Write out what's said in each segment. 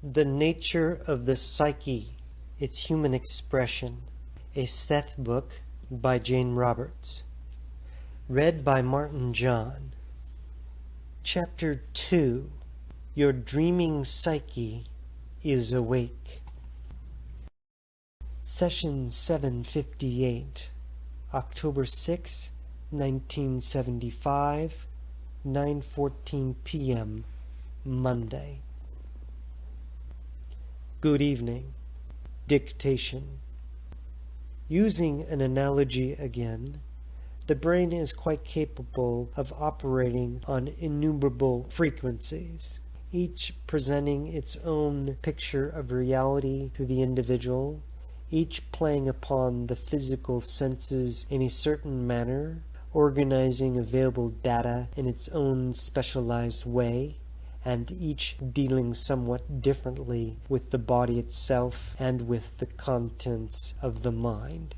The Nature of the Psyche, Its Human Expression, a Seth book by Jane Roberts. Read by Martin John. Chapter 2. Your Dreaming Psyche is Awake. Session 758, October 6, 1975, 9:14 p.m., Monday. Good evening. Dictation. Using an analogy again, the brain is quite capable of operating on innumerable frequencies, each presenting its own picture of reality to the individual, each playing upon the physical senses in a certain manner, organizing available data in its own specialized way, and each dealing somewhat differently with the body itself and with the contents of the mind.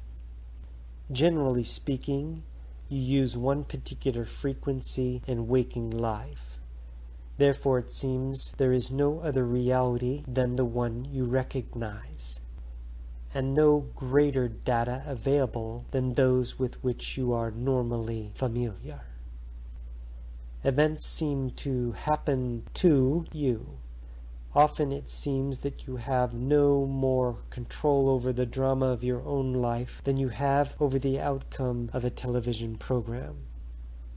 Generally speaking, you use one particular frequency in waking life. Therefore, it seems there is no other reality than the one you recognize, and no greater data available than those with which you are normally familiar. Events seem to happen to you. Often it seems that you have no more control over the drama of your own life than you have over the outcome of a television program.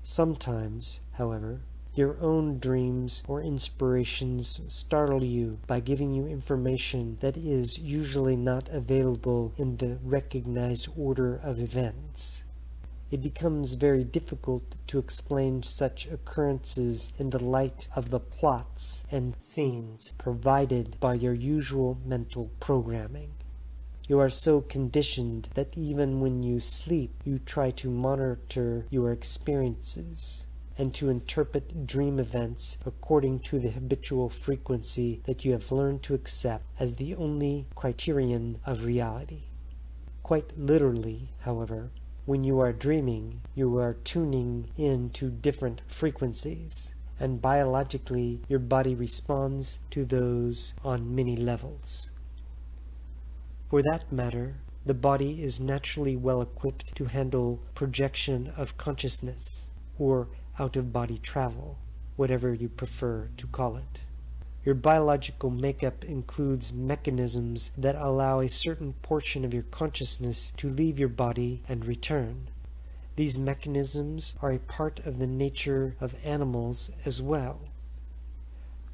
Sometimes, however, your own dreams or inspirations startle you by giving you information that is usually not available in the recognized order of events. It becomes very difficult to explain such occurrences in the light of the plots and scenes provided by your usual mental programming. You are so conditioned that even when you sleep, you try to monitor your experiences and to interpret dream events according to the habitual frequency that you have learned to accept as the only criterion of reality. Quite literally, however, when you are dreaming, you are tuning in to different frequencies, and biologically your body responds to those on many levels. For that matter, the body is naturally well equipped to handle projection of consciousness, or out-of-body travel, whatever you prefer to call it. Your biological makeup includes mechanisms that allow a certain portion of your consciousness to leave your body and return. These mechanisms are a part of the nature of animals as well.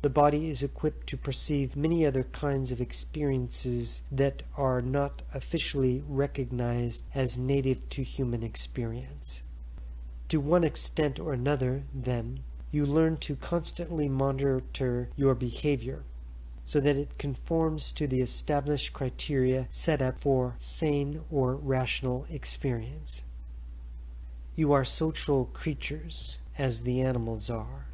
The body is equipped to perceive many other kinds of experiences that are not officially recognized as native to human experience. To one extent or another, then, you learn to constantly monitor your behavior so that it conforms to the established criteria set up for sane or rational experience. You are social creatures, as the animals are.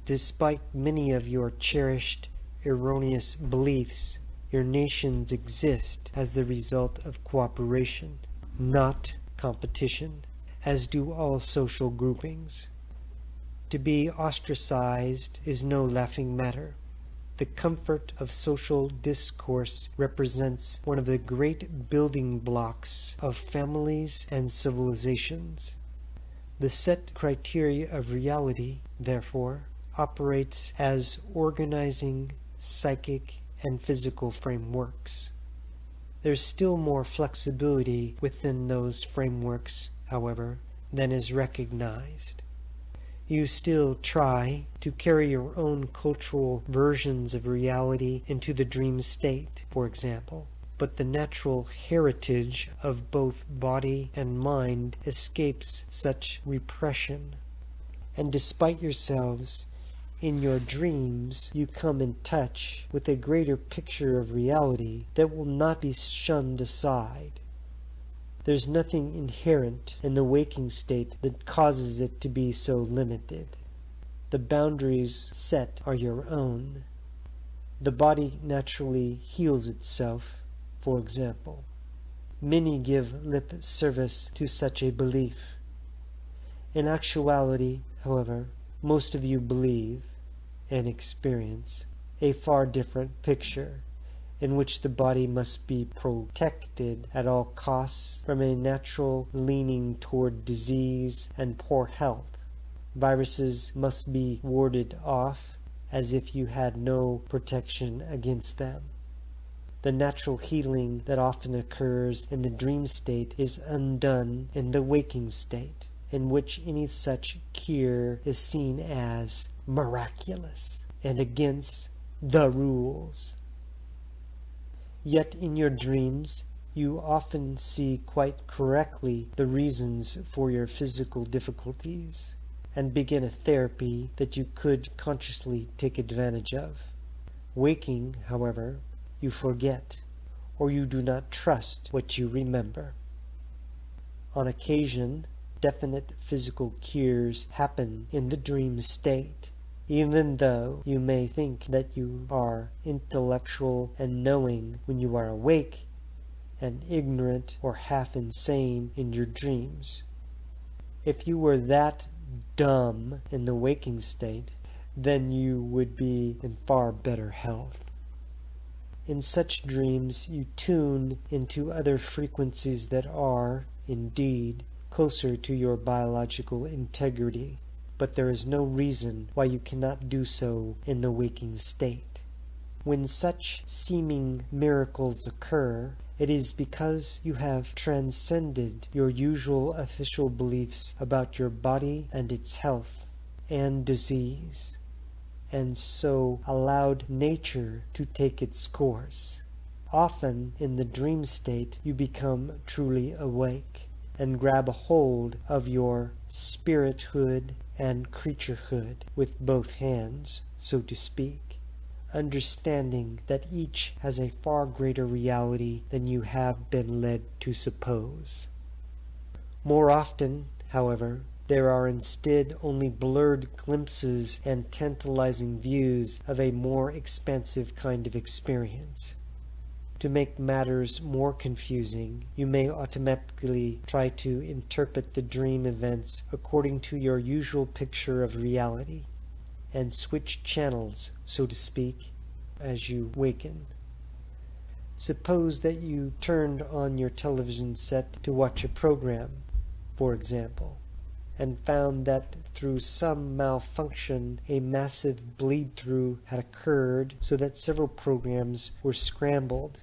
Despite many of your cherished, erroneous beliefs, your nations exist as the result of cooperation, not competition, as do all social groupings. To be ostracized is no laughing matter. The comfort of social discourse represents one of the great building blocks of families and civilizations. The set criteria of reality, therefore, operates as organizing psychic and physical frameworks. There's still more flexibility within those frameworks, however, than is recognized. You still try to carry your own cultural versions of reality into the dream state, for example, but the natural heritage of both body and mind escapes such repression. And despite yourselves, in your dreams you come in touch with a greater picture of reality that will not be shunned aside. There's nothing inherent in the waking state that causes it to be so limited. The boundaries set are your own. The body naturally heals itself, for example. Many give lip service to such a belief. In actuality, however, most of you believe and experience a far different picture, in which the body must be protected at all costs from a natural leaning toward disease and poor health. Viruses must be warded off as if you had no protection against them. The natural healing that often occurs in the dream state is undone in the waking state, in which any such cure is seen as miraculous and against the rules. Yet in your dreams, you often see quite correctly the reasons for your physical difficulties and begin a therapy that you could consciously take advantage of. Waking, however, you forget, or you do not trust what you remember. On occasion, definite physical cures happen in the dream state, even though you may think that you are intellectual and knowing when you are awake, and ignorant or half insane in your dreams. If you were that dumb in the waking state, then you would be in far better health. In such dreams you tune into other frequencies that are, indeed, closer to your biological integrity, but there is no reason why you cannot do so in the waking state. When such seeming miracles occur, it is because you have transcended your usual official beliefs about your body and its health and disease, and so allowed nature to take its course. Often in the dream state you become truly awake and grab a hold of your spirithood and creaturehood with both hands, so to speak, understanding that each has a far greater reality than you have been led to suppose. More often, however, there are instead only blurred glimpses and tantalizing views of a more expansive kind of experience. To make matters more confusing, you may automatically try to interpret the dream events according to your usual picture of reality, and switch channels, so to speak, as you waken. Suppose that you turned on your television set to watch a program, for example, and found that through some malfunction a massive bleed-through had occurred so that several programs were scrambled,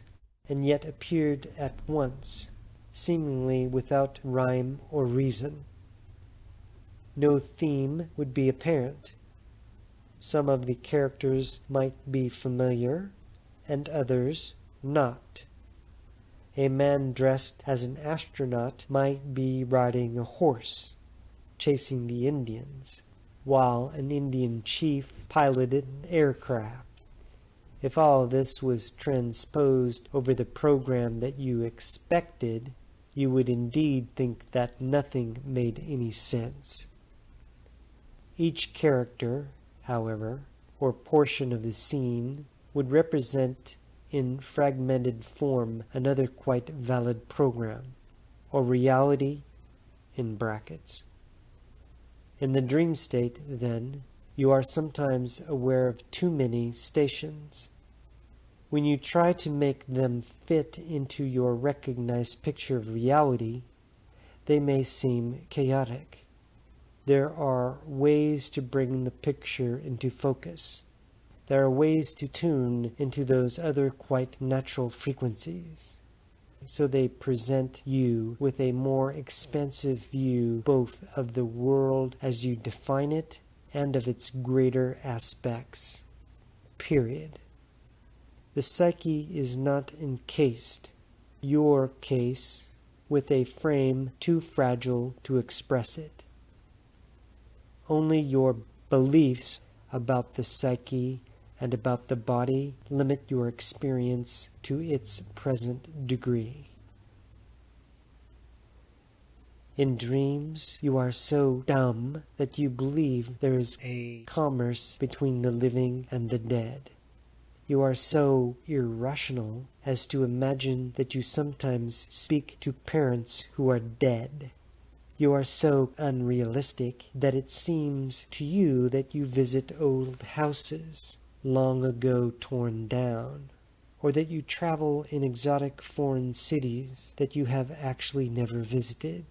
and yet appeared at once, seemingly without rhyme or reason. No theme would be apparent. Some of the characters might be familiar, and others not. A man dressed as an astronaut might be riding a horse, chasing the Indians, while an Indian chief piloted an aircraft. If all this was transposed over the program that you expected, you would indeed think that nothing made any sense. Each character, however, or portion of the scene, would represent in fragmented form another quite valid program, or reality in brackets. In the dream state, then, you are sometimes aware of too many stations. When you try to make them fit into your recognized picture of reality, they may seem chaotic. There are ways to bring the picture into focus. There are ways to tune into those other quite natural frequencies, so they present you with a more expansive view both of the world as you define it and of its greater aspects. Period. The psyche is not encased, your case, with a frame too fragile to express it. Only your beliefs about the psyche and about the body limit your experience to its present degree. In dreams, you are so dumb that you believe there is a commerce between the living and the dead. You are so irrational as to imagine that you sometimes speak to parents who are dead. You are so unrealistic that it seems to you that you visit old houses, long ago torn down, or that you travel in exotic foreign cities that you have actually never visited.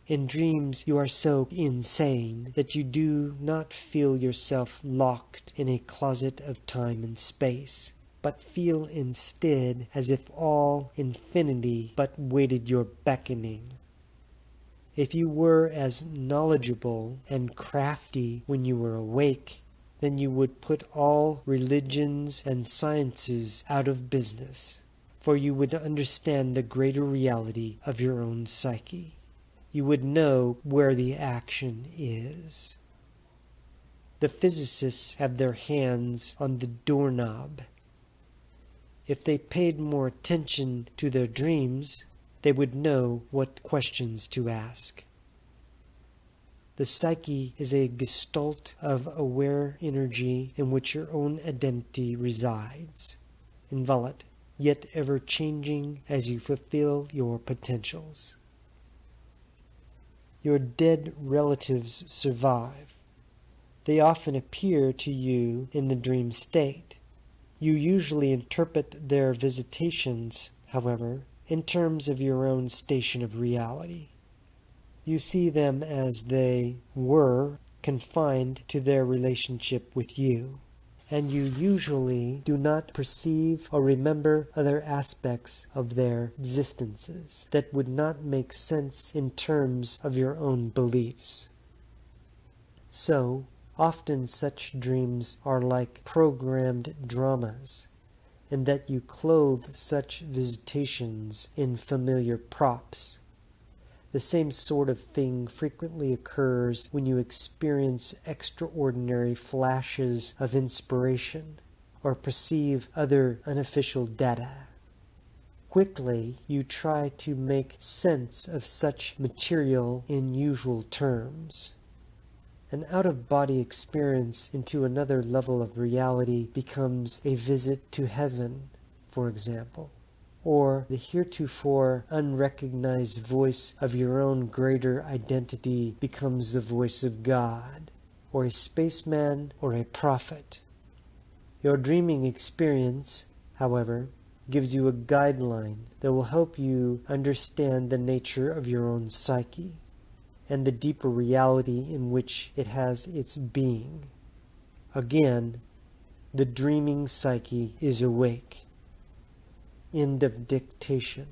In dreams you are so insane that you do not feel yourself locked in a closet of time and space, but feel instead as if all infinity but waited your beckoning. If you were as knowledgeable and crafty when you were awake, then you would put all religions and sciences out of business, for you would understand the greater reality of your own psyche. You would know where the action is. The physicists have their hands on the doorknob. If they paid more attention to their dreams, they would know what questions to ask. The psyche is a gestalt of aware energy in which your own identity resides, inviolate, yet ever-changing as you fulfill your potentials. Your dead relatives survive. They often appear to you in the dream state. You usually interpret their visitations, however, in terms of your own station of reality. You see them as they were, confined to their relationship with you, and you usually do not perceive or remember other aspects of their existences that would not make sense in terms of your own beliefs. So, often such dreams are like programmed dramas, in that you clothe such visitations in familiar props. The same sort of thing frequently occurs when you experience extraordinary flashes of inspiration or perceive other unofficial data. Quickly, you try to make sense of such material in usual terms. An out-of-body experience into another level of reality becomes a visit to heaven, for example, or the heretofore unrecognized voice of your own greater identity becomes the voice of God, or a spaceman, or a prophet. Your dreaming experience, however, gives you a guideline that will help you understand the nature of your own psyche and the deeper reality in which it has its being. Again, the dreaming psyche is awake. End of dictation.